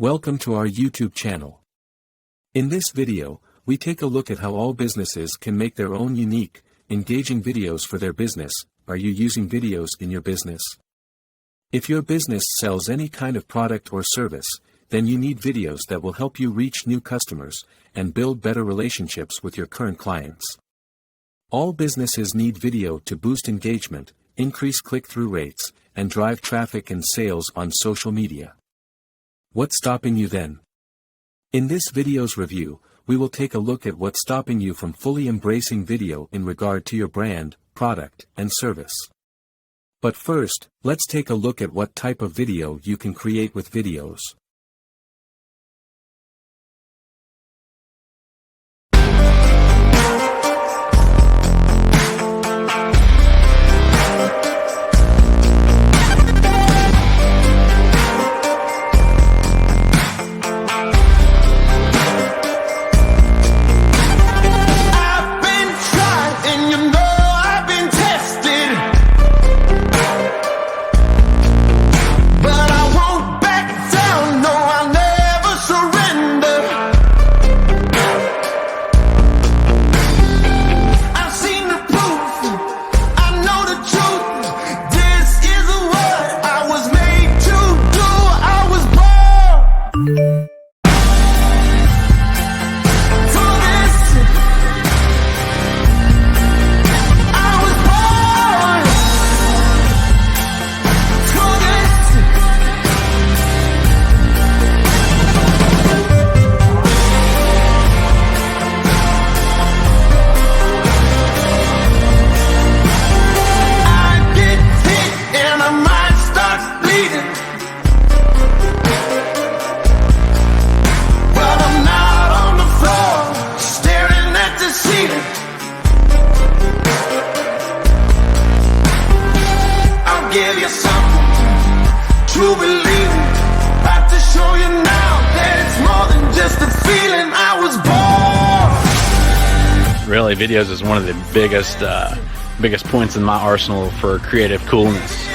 Welcome to our YouTube channel. In this video, we take a look at how all businesses can make their own unique, engaging videos for their business. Are you using videos in your business? If your business sells any kind of product or service, then you need videos that will help you reach new customers and build better relationships with your current clients. All businesses need video to boost engagement, increase click-through rates, and drive traffic and sales on social media. What's stopping you then? In this video's review, we will take a look at what's stopping you from fully embracing video in regard to your brand, product, and service. But first, let's take a look at what type of video you can create with Viddyoze. Really, Viddyoze is one of the biggest points in my arsenal for creative coolness.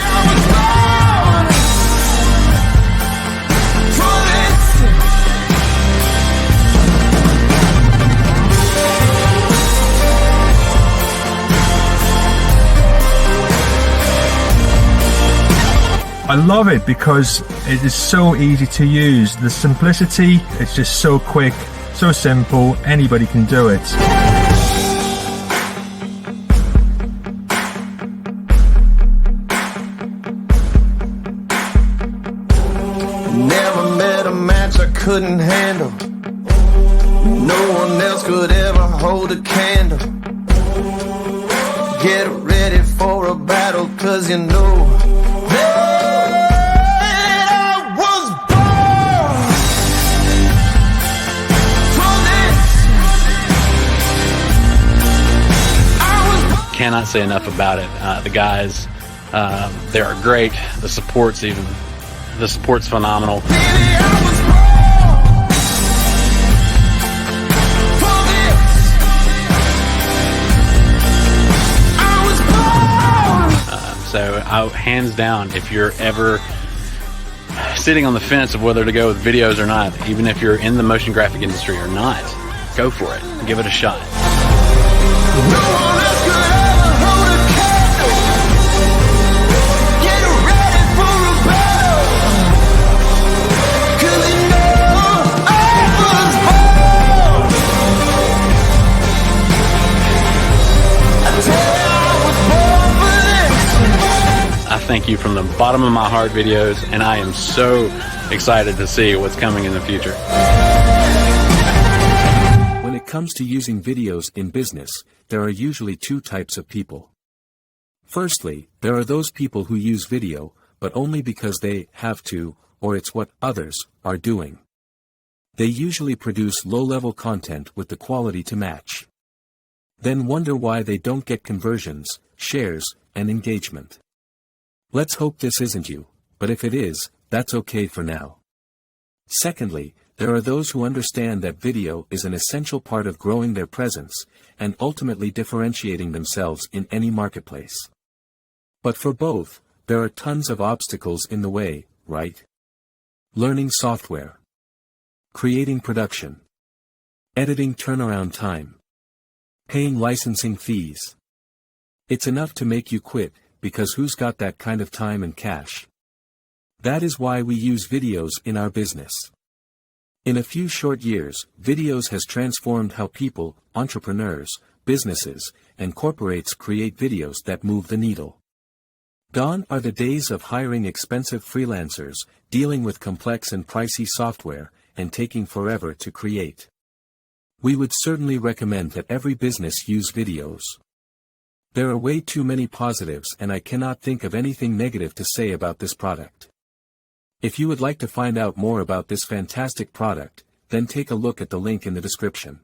I love it because it is so easy to use. The simplicity, it's just so quick, so simple, anybody can do it. Never met a match I couldn't handle. No one else could ever hold a candle. Get ready for a battle, 'cause you know Cannot say enough about it. The guys, they are great. The support's phenomenal. So hands down, if you're ever sitting on the fence of whether to go with Viddyoze or not, even if you're in the motion graphic industry or not, go for it. Give it a shot. Thank you from the bottom of my heart, Viddyoze, and I am so excited to see what's coming in the future. When it comes to using Viddyoze in business, there are usually two types of people. Firstly, there are those people who use video, but only because they have to, or it's what others are doing. They usually produce low-level content with the quality to match. Then wonder why they don't get conversions, shares, and engagement. Let's hope this isn't you, but if it is, that's okay for now. Secondly, there are those who understand that video is an essential part of growing their presence, and ultimately differentiating themselves in any marketplace. But for both, there are tons of obstacles in the way, right? Learning software. creating production, editing turnaround time, paying licensing fees. It's enough to make you quit, because who's got that kind of time and cash? That is why we use Viddyoze in our business. In a few short years, Viddyoze has transformed how people, entrepreneurs, businesses, and corporates create videos that move the needle. Gone are the days of hiring expensive freelancers, dealing with complex and pricey software, and taking forever to create. We would certainly recommend that every business use Viddyoze. There are way too many positives, and I cannot think of anything negative to say about this product. If you would like to find out more about this fantastic product, then take a look at the link in the description.